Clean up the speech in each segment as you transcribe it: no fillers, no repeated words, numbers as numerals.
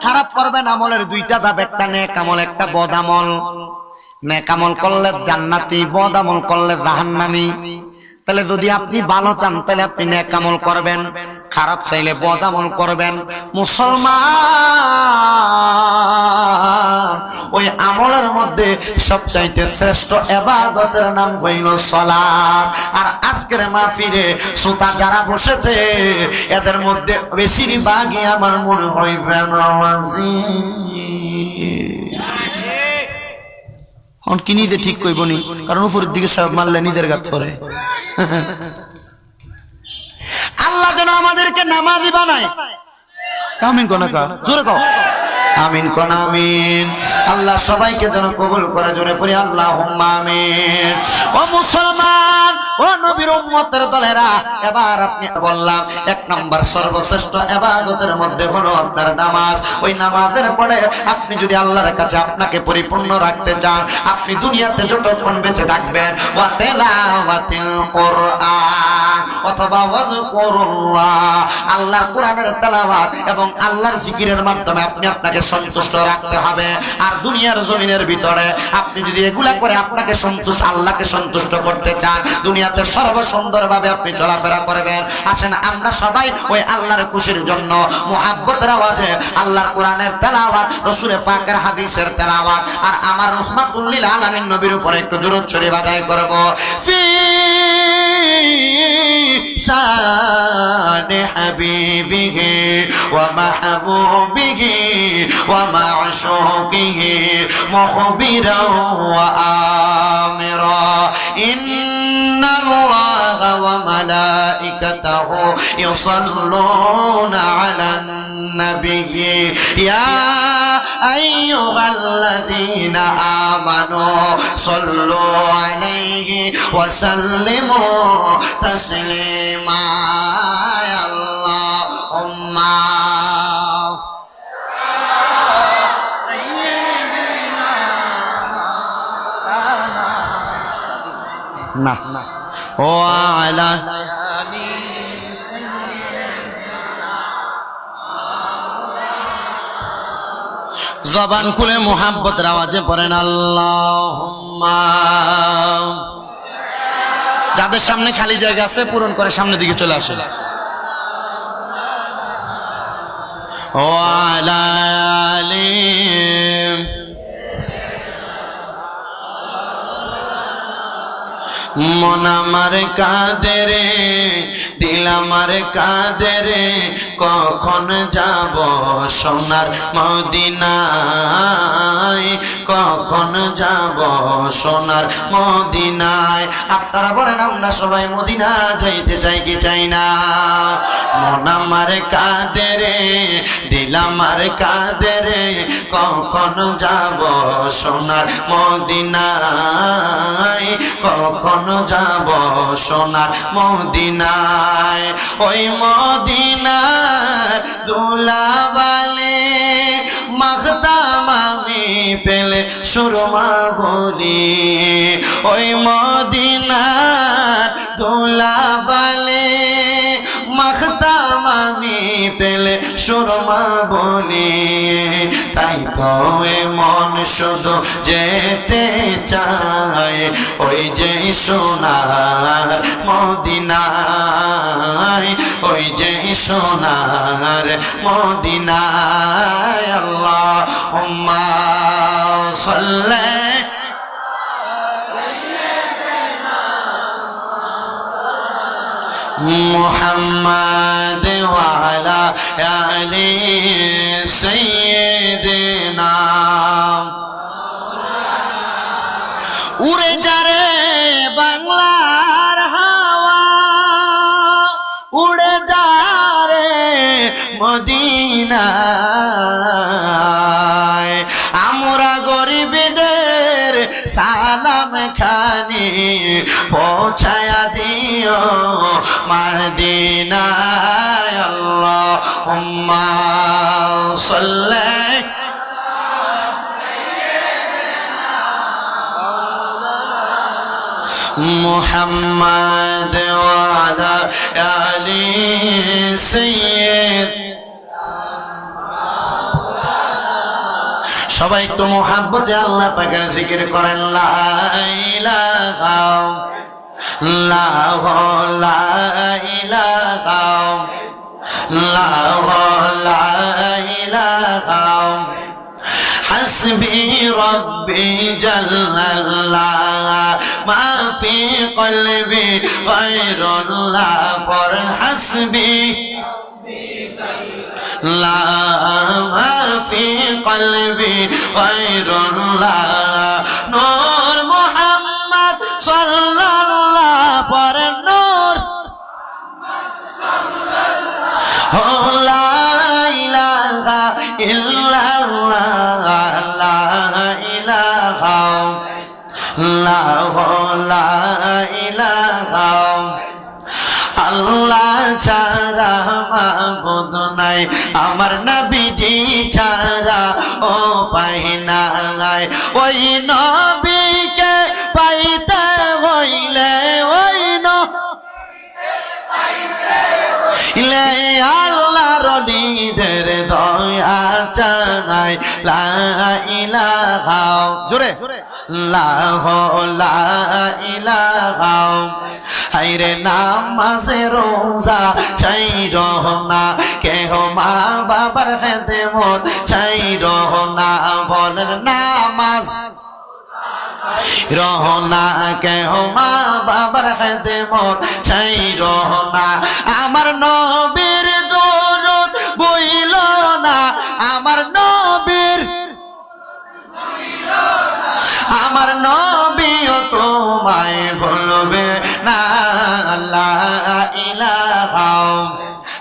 খারাপ করবেন আমলের দুইটা ধাপ, একটা নেক আমল, একটা বদ আমল। নেক আমল করলে জান্নাতি, বদ আমল করলে জাহান্নামী। তাহলে যদি আপনি ভালো চান তাহলে আপনি নেক আমল করবেন, খারাপ চাইলে বদ আমল করবেন। মুসলমান, ওই আমলের মধ্যে সবচাইতে শ্রেষ্ঠ ইবাদতের নাম হইল সালাত। আর আজকের মাহফিলে শ্রোতা যারা বসেছে এদের মধ্যে বেশিরভাগই আমার মনে হয় বেনামাজি। কি নিজে ঠিক কইবনি, কারণ উপরের দিকে সব মারলে নিজের গাছ ধরে। আল্লাহ যেন আমাদেরকে নামাজি বানায়। আমিন কোন কা জোরে কও আমিন কোন আমিন। আল্লাহ সবাইকে যেন কবুল করে, জোরে পড়ি আল্লাহুম্মা আমিন। ও মুসলমান, ও নবীর উম্মতের দলেরা, এবার আপনি বললাম এক নাম্বার সর্বশ্রেষ্ঠ ইবাদতের মধ্যে হলো আপনার নামাজ। ওই নামাজের পরে আপনি যদি আল্লাহর কাছে আপনাকে পরিপূর্ণ রাখতে চান, আপনি দুনিয়াতে যতক্ষণ বেঁচে থাকবেন ওয়া তিলাওয়াতিল কুরআন অথবা ওয়াজকুরুল্লাহ, আল্লাহর কোরআনের তেলাওয়াত এবং আল্লাহর জিকিরের মাধ্যমে আপনি আপনাকে সন্তুষ্ট রাখতে হবে। আর দুনিয়ার জমিনের ভিতরে আপনি যদি এগুলা করে আপনাকে সন্তুষ্ট, আল্লাহকে সন্তুষ্ট করতে চান, দুনিয়াতে সর্বসুন্দরভাবে আপনি চলাফেরা করবেন। আসেন আমরা সবাই ওই আল্লাহর খুশির জন্য মুহাব্বতের আওয়াজে আল্লাহর কোরআনের তেলাওয়াত, রাসূলের পাকের হাদিসের তেলাওয়াত আর আমার রাহমাতুল লিল আলামিন নবীর উপরে একটু দুরূদ শরীফ আদায় করব। ফি শানে হাবিবিহি ওয়া মাহবুবিহি ওয়া মা'শুকিহি মুখবিরাও ওয়া আমিরা ইন্নাল্লাহা ওয়া মালাইকাতাহু ইউসাল্লুনা আলান নাবিয়্যি ইয়া আইয়ুহাল্লাযীনা আমানু সাল্লু আলাইহি ওয়া সাল্লিমু তাসলিমা। আল্লাহুম্মা না ও আলা জবান খুলে মুহাব্বতের আওয়াজে পড়েন আল্লাহুম্মা। যাদের সামনে খালি জায়গা আছে পূরণ করে সামনের দিকে চলে আসে। ও আলা আলি মন আমার কাঁদে রে, দিল আমার কাঁদে রে, কখন যাব সোনার মদিনায়, কখন যাব সোনার মদিনায়। আপনারা বলেন আমরা সবাই মদিনা যাইতে চাই কি চাই না? মন আমার কাঁদে রে, দিল আমার কাঁদে রে, কখন যাব সোনার মদিনায়, কখন যাব সোনার মদিনায়। ওই মদিনার দুলাবালে মাখতাম আমি পেলে সুরমা ভরি, ওই মদিনার দুলাবালে মাখতাম আমি পেলে সুরমা বলি। তাই তো মন শুধু যেতে চায় ওই যে সোনার মদিনায়, ওই যে সোনার মদিনায়। আল্লাহুম্মা সাল্লি মুহাম্মাদ ওয়া আলা আলি সাইয়্যিদিনা। উড়ে যারে বাংলার হাওয়া, উড়ে যারে মদিনায়, আমরা গরিবদের সালাম খানি পৌঁছায়া দিও মদিনায়। আল্লাহুম্মা সাল্লি মুহাম্মাদ ওয়া আলা আলি সাইয়্যিদিনা। সবাই একটু মোহাব্বতে আল্লাহ পাকের জিকির করেন লা ইলাহা ইল্লাল্লাহ লা ইলাহা ইল্লাল্লাহ লা ইলাহা حسبي ربي جل الله ما في قلبي غير الله قرن حسبي لا ما في قلبي غير الله نور محمد صلى الله پر نور لا إله إلا الله لا إله لا إله আল্লাহ ছাড়া মাবুদ নাই আমার নবীজি ছাড়া ও পাই নাই ওই নবীকে পাইতে হইলে ওই নবীকে আল্লাহর নিদের দয়া চাই লা ইলাহা জোরে লা ইলাহা হায়রে নামাজে রোজা চাই রহনা কেহ মা বাবার খেদমত চাই রহনা বলেন নামাজ রহনা কেহ মা বাবার খেদমত চাই রহনা আমার নবীর দরুদ বইল না আমার নবীর আমার নবীও তোমায় ভুলবে না লা ইলাহা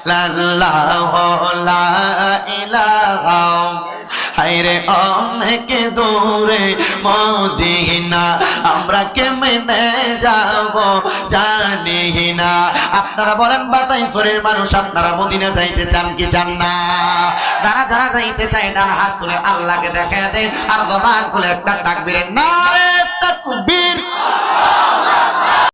ইল্লাল্লাহ লা ইলাহা হায়রে অনেক দূরে মদিনা আমরা কেমনে যাব জানি না আপনারা বলেন বাতাইছড়ির মানুষ আপনারা মদিনা যাইতে চান কি চান না যারা যারা যাইতে চায় ডান হাত তুলে আল্লাহকে দেখা দেয় আর জবান খুলে একটা তাকবীরের নারে তাকবীর